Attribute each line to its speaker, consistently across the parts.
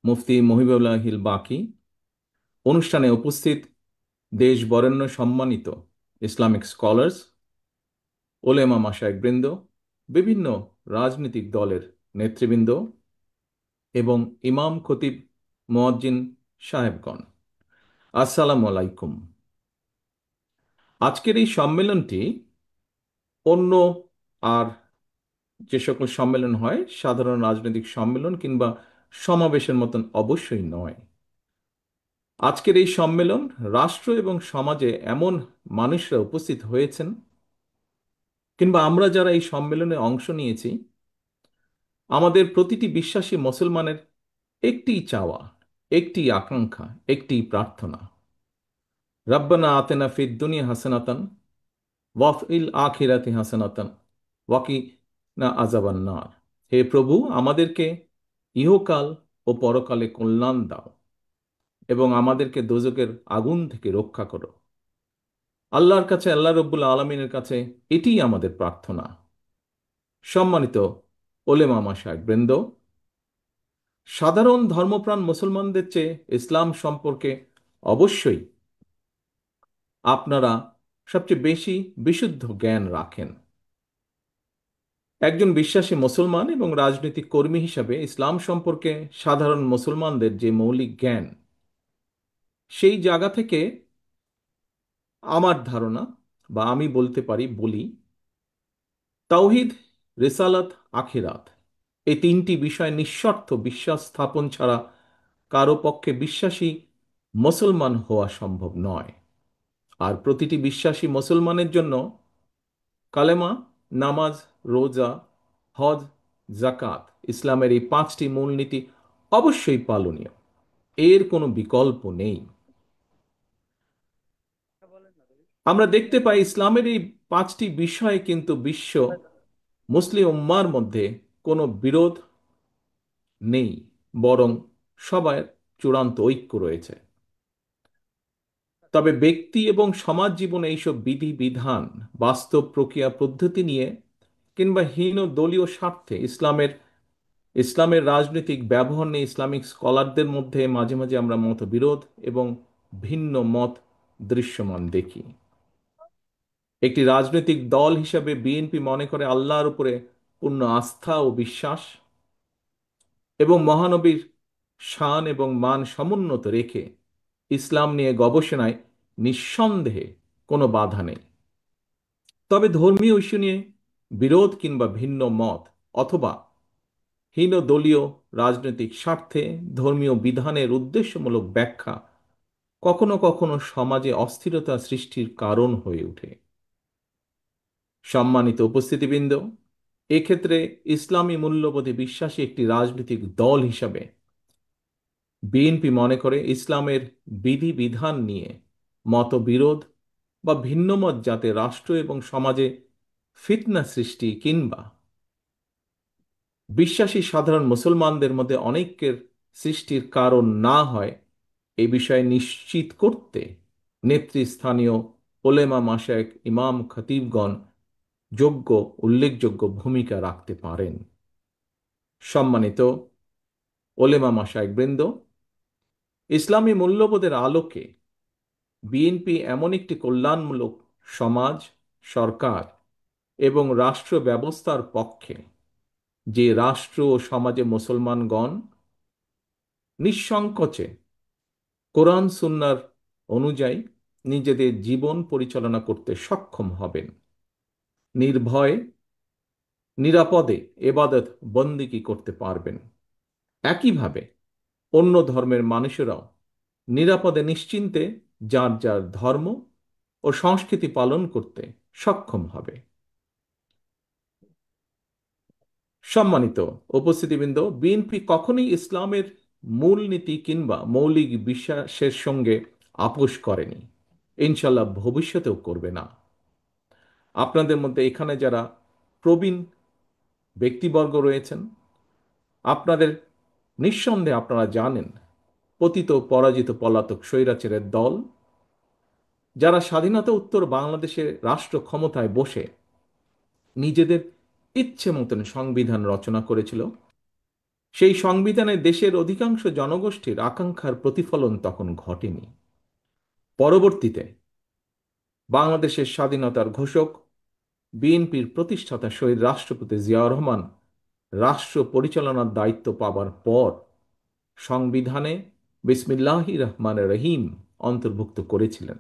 Speaker 1: মুফতি মহিবুল্লাহিল বাকি, অনুষ্ঠানে উপস্থিত দেশ বরেণ্য সম্মানিত ইসলামিক স্কলার্স, ওলেমা মাশায়েখবৃন্দ, বিভিন্ন রাজনৈতিক দলের নেতৃবৃন্দ এবং ইমাম খতিব মুয়াজ্জিন সাহেবগণ, আসসালামু আলাইকুম। আজকের এই সম্মেলনটি অন্য আর যে সকল সম্মেলন হয় সাধারণ রাজনৈতিক সম্মেলন কিংবা সমাবেশের মতন অবশ্যই নয়। আজকের এই সম্মেলন রাষ্ট্র এবং সমাজে এমন মানুষরা উপস্থিত হয়েছেন কিংবা আমরা যারা এই সম্মেলনে অংশ নিয়েছি, আমাদের প্রতিটি বিশ্বাসী মুসলমানের একটিই চাওয়া, একটি আকাঙ্ক্ষা, একটি প্রার্থনা, রব্বানা আতেনা ফিদ দুনিয়া হাসানাতান ওয়াফিল আখিরাতি হাসানাতান ওয়াকিনা আযাবান নার। হে প্রভু, আমাদেরকে ইহকাল ও পরকালে কল্যাণ দাও এবং আমাদেরকে দোজকের আগুন থেকে রক্ষা করো। আল্লাহর কাছে, আল্লাহ রব্বুল আলমিনের কাছে এটিই আমাদের প্রার্থনা। সম্মানিত ওলেমা মাশায়েখ বৃন্দ, সাধারণ ধর্মপ্রাণ মুসলমানদের চেয়ে ইসলাম সম্পর্কে অবশ্যই আপনারা সবচেয়ে বেশি বিশুদ্ধ জ্ঞান রাখেন। একজন বিশ্বাসী মুসলমান এবং রাজনৈতিক কর্মী হিসাবে ইসলাম সম্পর্কে সাধারণ মুসলমানদের যে মৌলিক জ্ঞান, সেই জায়গা থেকে আমার ধারণা বা আমি বলতে পারি বলি, তাওহিদ, রিসালাত, আখিরাত এই তিনটি বিষয় নিঃশর্ত বিশ্বাস স্থাপন ছাড়া কারো পক্ষে বিশ্বাসী মুসলমান হওয়া সম্ভব নয়। আর প্রতিটি বিশ্বাসী মুসলমানের জন্য কালেমা, নামাজ, রোজা, হজ, জাকাত, ইসলামের এই পাঁচটি মূলনীতি অবশ্যই পালনীয়, এর কোনো বিকল্প নেই। আমরা দেখতে পাই ইসলামের এই পাঁচটি বিষয়ে কিন্তু বিশ্ব মুসলিম উম্মার মধ্যে কোনো বিরোধ নেই, বরং সবার চূড়ান্ত ঐক্য রয়েছে। তবে ব্যক্তি এবং সমাজ জীবনে এইসব বিধি বিধান, বাস্তব প্রক্রিয়া পদ্ধতি নিয়ে কিংবা হীন দলীয় স্বার্থে ইসলামের রাজনৈতিক ব্যবহার নিয়ে ইসলামিক স্কলারদের মধ্যে মাঝে মাঝে আমরা মতবিরোধ এবং ভিন্ন মত দৃশ্যমান দেখি। একটি রাজনৈতিক দল হিসেবে বিএনপি মনে করে আল্লাহর উপরে পূর্ণ আস্থা ও বিশ্বাস এবং মহানবীর শান এবং মান সমুন্নত রেখে ইসলাম নিয়ে গবেষণায় নিঃসন্দেহে কোনো বাধা নেই। তবে ধর্মীয় ইস্যু নিয়ে বিরোধ কিংবা ভিন্ন মত অথবা হীন দলীয় রাজনৈতিক স্বার্থে ধর্মীয় বিধানের উদ্দেশ্যমূলক ব্যাখ্যা কখনো কখনো সমাজে অস্থিরতা সৃষ্টির কারণ হয়ে ওঠে। সম্মানিত উপস্থিতিবৃন্দ, এক্ষেত্রে ইসলামী মূল্যবোধে বিশ্বাসী একটি রাজনৈতিক দল হিসাবে বিএনপি মনে করে ইসলামের বিধিবিধান নিয়ে মতবিরোধ বা ভিন্নমত যাতে রাষ্ট্র এবং সমাজে ফিতনা সৃষ্টি কিংবা বিশ্বাসী সাধারণ মুসলমানদের মধ্যে অনৈক্যের সৃষ্টির কারণ না হয়, এ বিষয়ে নিশ্চিত করতে নেতৃস্থানীয় ওলেমা মাশায়েখ, ইমাম খতিবগণ যোগ্য উল্লেখযোগ্য ভূমিকা রাখতে পারেন। সম্মানিত ওলেমা মাশায়েখ বৃন্দ, ইসলামী মূল্যবোধের আলোকে বিএনপি এমন একটি কল্যাণমূলক সমাজ, সরকার এবং রাষ্ট্র ব্যবস্থার পক্ষে যে রাষ্ট্র ও সমাজে মুসলমানগণ নিঃসংকোচে কোরআন সুন্নাহর অনুযায়ী নিজেদের জীবন পরিচালনা করতে সক্ষম হবেন, নির্ভয়ে নিরাপদে এবাদত বন্দিগি করতে পারবেন। একইভাবে অন্য ধর্মের মানুষেরাও নিরাপদে নিশ্চিন্তে যার যার ধর্ম ও সংস্কৃতি পালন করতে সক্ষম হবে। সম্মানিত উপস্থিতিবৃন্দ, বিএনপি কখনোই ইসলামের মূলনীতি কিংবা মৌলিক বিশ্বাসের সঙ্গে আপোষ করেনি, ইনশাল্লাহ ভবিষ্যতেও করবে না। আপনাদের মধ্যে এখানে যারা প্রবীণ ব্যক্তিবর্গ রয়েছেন, আপনাদের নিঃসন্দেহে আপনারা জানেন পতিত পরাজিত পলাতক স্বৈরাচারের দল যারা স্বাধীনতা উত্তর বাংলাদেশে রাষ্ট্র ক্ষমতায় বসে নিজেদের ইচ্ছে মতন সংবিধান রচনা করেছিল, সেই সংবিধানে দেশের অধিকাংশ জনগোষ্ঠীর আকাঙ্ক্ষার প্রতিফলন তখন ঘটেনি। পরবর্তীতে বাংলাদেশের স্বাধীনতার ঘোষক, বিএনপির প্রতিষ্ঠাতা শহীদ রাষ্ট্রপতি জিয়াউর রহমান রাষ্ট্র পরিচালনার দায়িত্ব পাবার পর সংবিধানে বিসমিল্লাহির রহমানির রহিম অন্তর্ভুক্ত করেছিলেন।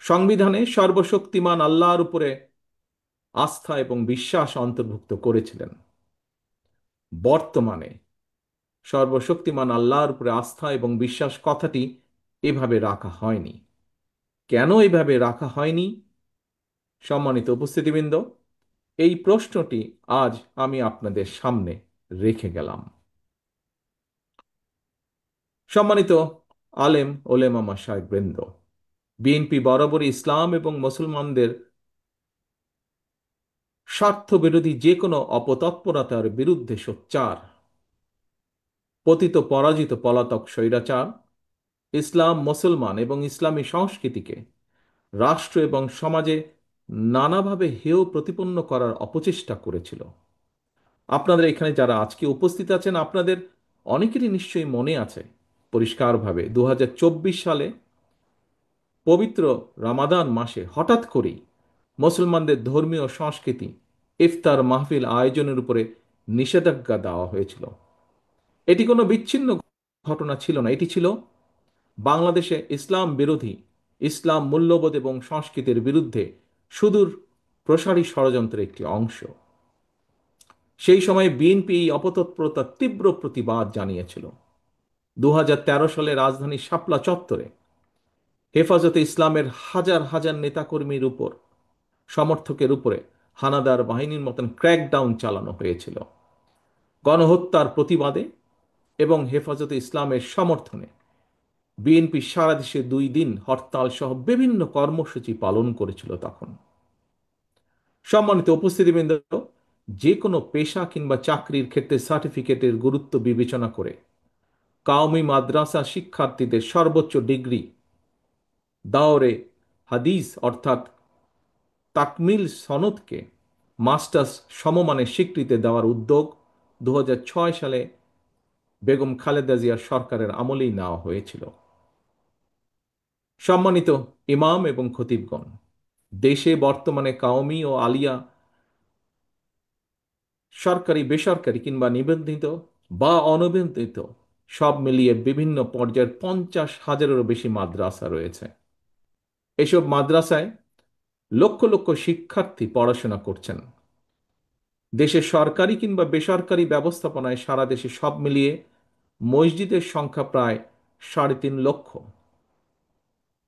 Speaker 1: সংবিধানে সর্বশক্তিমান আল্লাহর উপরে আস্থা এবং বিশ্বাস অন্তর্ভুক্ত করেছিলেন। বর্তমানে সর্বশক্তিমান আল্লাহর উপরে আস্থা এবং বিশ্বাস কথাটি এভাবে রাখা হয়নি। কেন এভাবে রাখা হয়নি? সম্মানিত উপস্থিতিবৃন্দ, এই প্রশ্নটি আজ আমি আপনাদের সামনে রেখে গেলাম। সম্মানিত আলেম ওলেমা মাশায়েখবৃন্দ, বিএনপি বরাবরই ইসলাম এবং মুসলমানদের স্বার্থবিরোধী যে কোনো অপতৎপরতার বিরুদ্ধে সোচ্চার। পতিত পরাজিত পলাতক স্বৈরাচার ইসলাম, মুসলমান এবং ইসলামী সংস্কৃতিকে রাষ্ট্র এবং সমাজে নানাভাবে হেয় প্রতিপন্ন করার অপচেষ্টা করেছিল। আপনাদের এখানে যারা আজকে উপস্থিত আছেন, আপনাদের অনেকেরই নিশ্চয়ই মনে আছে পরিষ্কারভাবে 2024 সালে পবিত্র রমাদান মাসে হঠাৎ করেই মুসলমানদের ধর্মীয় সংস্কৃতি ইফতার মাহফিল আয়োজনের উপরে নিষেধাজ্ঞা দেওয়া হয়েছিল। এটি কোনো বিচ্ছিন্ন ঘটনা ছিল না, এটি ছিল বাংলাদেশে ইসলাম বিরোধী, ইসলাম মূল্যবোধ এবং সংস্কৃতির বিরুদ্ধে সুদূর প্রসারী ষড়যন্ত্রের একটি অংশ। সেই সময় বিএনপি এই অপতৎপরতার তীব্র প্রতিবাদ জানিয়েছিল। 2013 সালে রাজধানীর শাপলা চত্বরে হেফাজতে ইসলামের হাজার হাজার নেতাকর্মীর উপর, সমর্থকের উপরে হানাদার বাহিনীর মতন ক্র্যাকডাউন চালানো হয়েছিল। গণহত্যার প্রতিবাদে এবং হেফাজতে ইসলামের সমর্থনে বিএনপি সারা দেশে 2 দিন হরতাল সহ বিভিন্ন কর্মসূচি পালন করেছিল তখন। সম্মানিত উপস্থিতিবৃন্দ, যে কোনো পেশা কিংবা চাকরির ক্ষেত্রে সার্টিফিকেটের গুরুত্ব বিবেচনা করে কাওমি মাদ্রাসা শিক্ষার্থীদের সর্বোচ্চ ডিগ্রি দাওরে হাদিস অর্থাৎ তাকমিল সনদকে মাস্টার্স সমমানের স্বীকৃতি দেওয়ার উদ্যোগ 2006 সালে বেগম খালেদা জিয়ার সরকারের আমলেই নেওয়া হয়েছিল। সম্মানিত ইমাম এবং খতিবগণ, দেশে বর্তমানে কাওমি ও আলিয়া সরকারি, বেসরকারি কিংবা নিবন্ধিত বা অনিবন্ধিত সব মিলিয়ে বিভিন্ন পর্যায়ের 50,000-এরও বেশি মাদ্রাসা রয়েছে। এসব মাদ্রাসায় লক্ষ লক্ষ শিক্ষার্থী পড়াশোনা করছেন। দেশের সরকারি কিংবা বেসরকারি ব্যবস্থাপনায় সারা দেশে সব মিলিয়ে মসজিদের সংখ্যা প্রায় 3.5 লক্ষ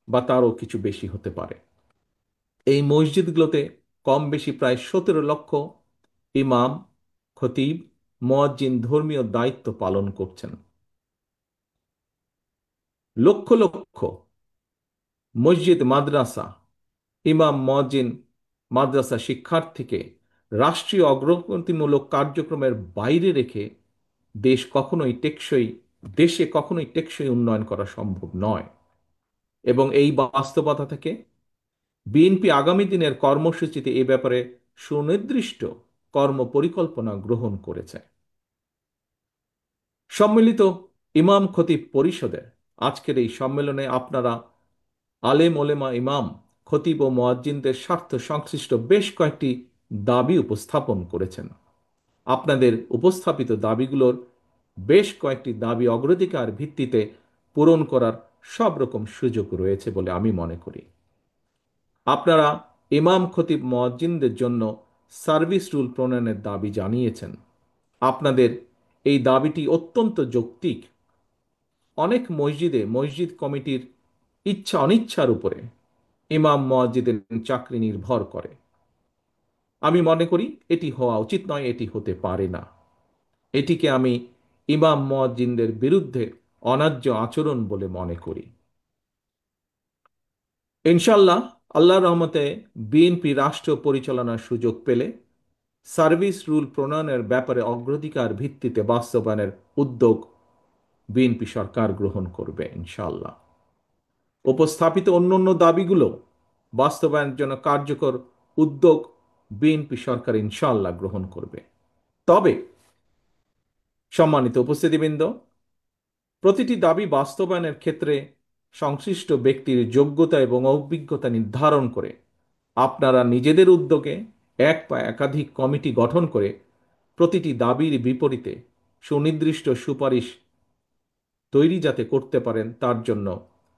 Speaker 1: বা তারও কিছু বেশি হতে পারে। এই মসজিদগুলোতে কম বেশি প্রায় 17 লক্ষ ইমাম, খতিব, মুয়াজ্জিন ধর্মীয় দায়িত্ব পালন করছেন। লক্ষ লক্ষ মসজিদ, মাদ্রাসা, ইমাম, মুয়াজ্জিন, মাদ্রাসা শিক্ষার্থীকে রাষ্ট্রীয় অগ্রগতিমূলক কার্যক্রমের বাইরে রেখে দেশে কখনোই টেকসই উন্নয়ন করা সম্ভব নয়। এবং এই বাস্তবতা থেকে বিএনপি আগামী দিনের কর্মসূচিতে এ ব্যাপারে সুনির্দিষ্ট কর্মপরিকল্পনা গ্রহণ করেছে। সম্মিলিত ইমাম খতিব পরিষদের আজকের এই সম্মেলনে আপনারা আলেম ওলেমা, ইমাম, খতিব ও মুয়াজ্জিনদের স্বার্থ সংশ্লিষ্ট বেশ কয়েকটি দাবি উপস্থাপন করেছেন। আপনাদের উপস্থাপিত দাবিগুলোর বেশ কয়েকটি দাবি অগ্রাধিকার ভিত্তিতে পূরণ করার সব রকম সুযোগ রয়েছে বলে আমি মনে করি। আপনারা ইমাম, খতিব, মুয়াজ্জিনদের জন্য সার্ভিস রুল প্রণয়নের দাবি জানিয়েছেন। আপনাদের এই দাবিটি অত্যন্ত যৌক্তিক। অনেক মসজিদে মসজিদ কমিটির ইচ্ছা অনিচ্ছার উপরে ইমাম মুয়াজ্জিনের চাকরি নির্ভর করে। আমি মনে করি এটি হওয়া উচিত নয়, এটি হতে পারে না। এটিকে আমি ইমাম মুয়াজ্জিনদের বিরুদ্ধে অন্যায্য আচরণ বলে মনে করি। ইনশাল্লাহ, আল্লাহর রহমতে বিএনপি রাষ্ট্র পরিচালনার সুযোগ পেলে সার্ভিস রুল প্রণয়নের ব্যাপারে অগ্রাধিকার ভিত্তিতে বাস্তবায়নের উদ্যোগ বিএনপি সরকার গ্রহণ করবে ইনশাল্লাহ। উপস্থাপিত অন্যান্য দাবিগুলো বাস্তবায়নের জন্য কার্যকর উদ্যোগ বিএনপি সরকার ইনশাল্লাহ গ্রহণ করবে। তবে সম্মানিত উপস্থিতিবৃন্দ, প্রতিটি দাবি বাস্তবায়নের ক্ষেত্রে সংশ্লিষ্ট ব্যক্তির যোগ্যতা এবং অভিজ্ঞতা নির্ধারণ করে আপনারা নিজেদের উদ্যোগে এক বা একাধিক কমিটি গঠন করে প্রতিটি দাবির বিপরীতে সুনির্দিষ্ট সুপারিশ তৈরি যাতে করতে পারেন তার জন্য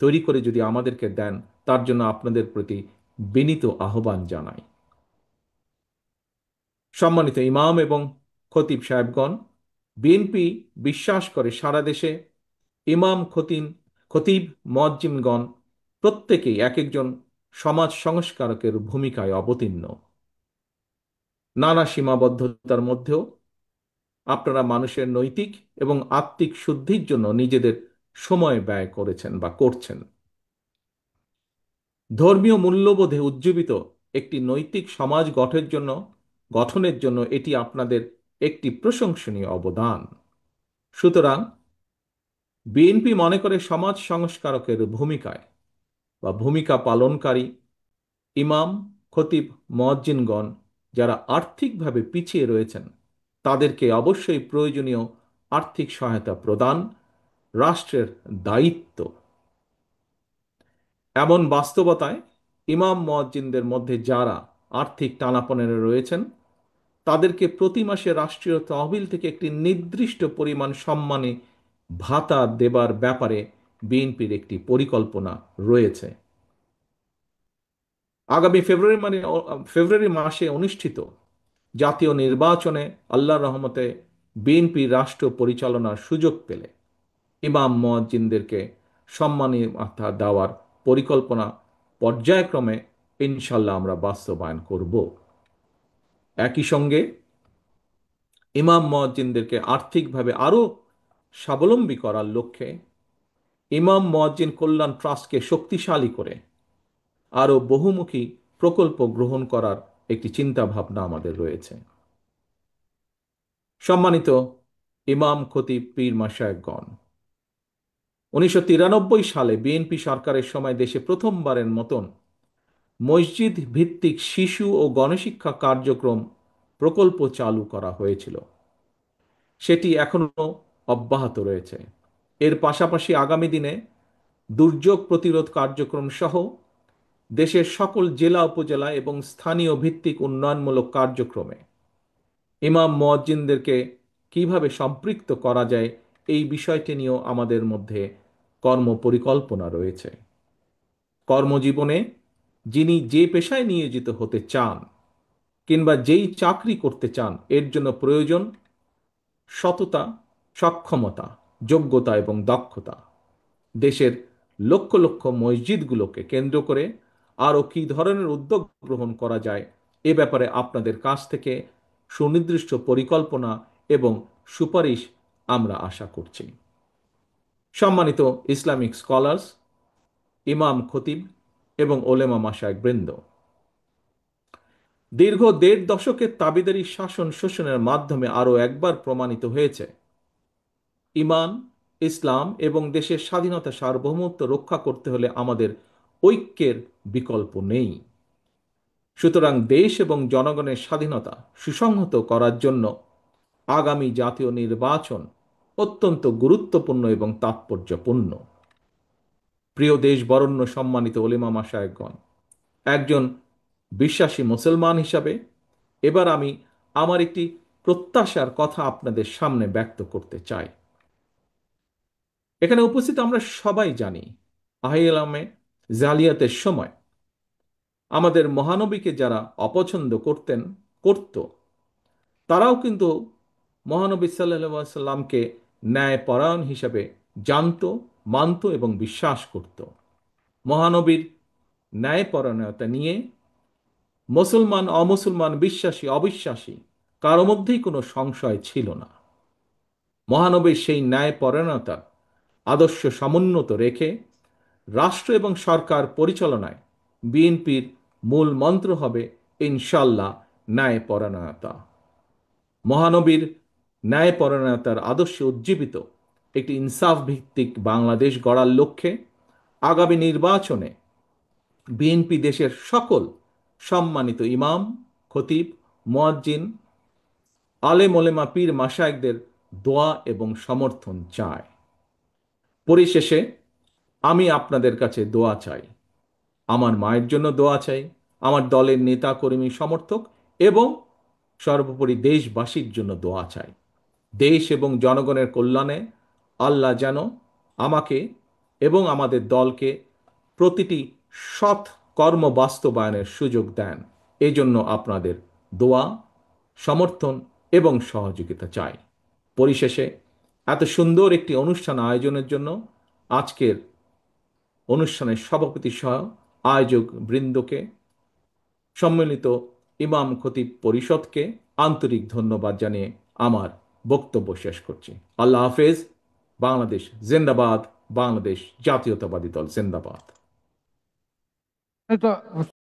Speaker 1: তৈরি করে যদি আমাদেরকে দেন, তার জন্য আপনাদের প্রতি বিনীত আহ্বান জানাই। সম্মানিত ইমাম এবং খতিব সাহেবগণ, বিএনপি বিশ্বাস করে সারা দেশে ইমাম, খতিব, মুয়াজ্জিমগণ প্রত্যেকেই এক একজন সমাজ সংস্কারকের ভূমিকায় অবতীর্ণ। নানা সীমাবদ্ধতার মধ্যেও আপনারা মানুষের নৈতিক এবং আত্মিক শুদ্ধির জন্য নিজেদের সময় ব্যয় করেছেন বা করছেন। ধর্মীয় মূল্যবোধে উজ্জীবিত একটি নৈতিক সমাজ গঠনের জন্য এটি আপনাদের একটি প্রশংসনীয় অবদান। সুতরাং বিএনপি মনে করে সমাজ সংস্কারকের ভূমিকা পালনকারী ইমাম, খতিব, মুয়াজ্জিনগণ যারা আর্থিকভাবে পিছিয়ে রয়েছেন তাদেরকে অবশ্যই প্রয়োজনীয় আর্থিক সহায়তা প্রদান রাষ্ট্রের দায়িত্ব। এমন বাস্তবতায় ইমাম, মুয়াজ্জিনদের মধ্যে যারা আর্থিক টানাপোড়েনে রয়েছেন তাদেরকে প্রতি মাসে রাষ্ট্রীয় তহবিল থেকে একটি নির্দিষ্ট পরিমাণ সম্মানী ভাতা দেবার ব্যাপারে বিএনপির একটি পরিকল্পনা রয়েছে। আগামী ফেব্রুয়ারি মাসে অনুষ্ঠিত জাতীয় নির্বাচনে আল্লাহর রহমতে বিএনপি রাষ্ট্র পরিচালনার সুযোগ পেলে ইমাম, মুয়াজ্জিনদেরকে সম্মানী ভাতা দেওয়ার পরিকল্পনা পর্যায়ক্রমে ইনশাল্লাহ আমরা বাস্তবায়ন করব। একই সঙ্গে ইমাম, মুয়াজ্জিনদেরকে আর্থিকভাবে আরও স্বাবলম্বী করার লক্ষ্যে ইমাম মুয়াজ্জিন কল্যাণ ট্রাস্টকে শক্তিশালী করে আরও বহুমুখী প্রকল্প গ্রহণ করার একটি চিন্তা ভাবনা আমাদের রয়েছে। সম্মানিত ইমাম, খতিব, পীর মাশায়েখগণ, 1993 সালে বিএনপি সরকারের সময় দেশে প্রথমবারের মতন মসজিদ ভিত্তিক শিশু ও গণশিক্ষা কার্যক্রম প্রকল্প চালু করা হয়েছিল। সেটি এখনো অব্যাহত রয়েছে। এর পাশাপাশি আগামী দিনে দুর্যোগ প্রতিরোধ কার্যক্রম সহ দেশের সকল জেলা, উপজেলা এবং স্থানীয় ভিত্তিক উন্নয়নমূলক কার্যক্রমে ইমাম, মুয়াজ্জিনদেরকে কিভাবে সম্পৃক্ত করা যায় এই বিষয়টি নিয়েও আমাদের মধ্যে কর্মপরিকল্পনা রয়েছে। কর্মজীবনে যিনি যে পেশায় নিয়োজিত হতে চান কিংবা যেই চাকরি করতে চান এর জন্য প্রয়োজন সততা, সক্ষমতা, যোগ্যতা এবং দক্ষতা। দেশের লক্ষ লক্ষ মসজিদগুলোকে কেন্দ্র করে আরও কী ধরনের উদ্যোগ গ্রহণ করা যায় এ ব্যাপারে আপনাদের কাছ থেকে সুনির্দিষ্ট পরিকল্পনা এবং সুপারিশ আমরা আশা করছি। সম্মানিত ইসলামিক স্কলার্স, ইমাম, খতিব এবং ওলেমা মাশায়েখ বৃন্দ, দীর্ঘ 1.5 দশকের তাবিদারি শাসন শোষণের মাধ্যমে আরও একবার প্রমাণিত হয়েছে ঈমান, ইসলাম এবং দেশের স্বাধীনতা সার্বভৌমত্ব রক্ষা করতে হলে আমাদের ঐক্যের বিকল্প নেই। সুতরাং দেশ এবং জনগণের স্বাধীনতা সুসংহত করার জন্য আগামী জাতীয় নির্বাচন অত্যন্ত গুরুত্বপূর্ণ এবং তাৎপর্যপূর্ণ। প্রিয় দেশ বরেণ্য, সম্মানিত ওলেমা মাশায়েখগণ, একজন বিশ্বাসী মুসলমান হিসাবে এবার আমি আমার একটি প্রত্যাশার কথা আপনাদের সামনে ব্যক্ত করতে চাই। এখানে উপস্থিত আমরা সবাই জানি আহিলামে জালিয়াতের সময় আমাদের মহানবীকে যারা অপছন্দ করত তারাও কিন্তু মহানবী সাল্লাল্লাহু আলাইহি সাল্লামকে ন্যায়পরায়ণ হিসাবে জানত, মানত এবং বিশ্বাস করত। মহানবীর ন্যায়পরায়ণতা নিয়ে মুসলমান, অমুসলমান, বিশ্বাসী, অবিশ্বাসী কারো মধ্যেই কোনো সংশয় ছিল না। মহানবীর সেই ন্যায়পরায়ণতা আদর্শ সমুন্নত রেখে রাষ্ট্র এবং সরকার পরিচালনায় বিএনপির মূল মন্ত্র হবে ইনশাল্লাহ ন্যায়পরায়ণতা। মহানবীর ন্যায়পরায়ণতার আদর্শে উজ্জীবিত একটি ইনসাফ ভিত্তিক বাংলাদেশ গড়ার লক্ষ্যে আগামী নির্বাচনে বিএনপি দেশের সকল সম্মানিত ইমাম, খতিব, মুয়াজ্জিন, আলেম, ওলেমা, পীর মাশায়েখদের দোয়া এবং সমর্থন চায়। পরিশেষে আমি আপনাদের কাছে দোয়া চাই, আমার মায়ের জন্য দোয়া চাই, আমার দলের নেতা কর্মী সমর্থক এবং সর্বোপরি দেশবাসীর জন্য দোয়া চাই। দেশ এবং জনগণের কল্যাণে আল্লাহ যেন আমাকে এবং আমাদের দলকে প্রতিটি সৎ কর্ম বাস্তবায়নের সুযোগ দেন। এজন্য আপনাদের দোয়া, সমর্থন এবং সহযোগিতা চাই। পরিশেষে এত সুন্দর একটি অনুষ্ঠান আয়োজনের জন্য আজকের অনুষ্ঠানের সভাপতি সহ আয়োজক বৃন্দকে, সম্মিলিত ইমাম খতিব পরিষদকে আন্তরিক ধন্যবাদ জানিয়ে আমার বক্তব্য শেষ করছি। আল্লাহ হাফেজ। বাংলাদেশ জিন্দাবাদ। বাংলাদেশ জাতীয়তাবাদী দল জিন্দাবাদ।
Speaker 2: এই তো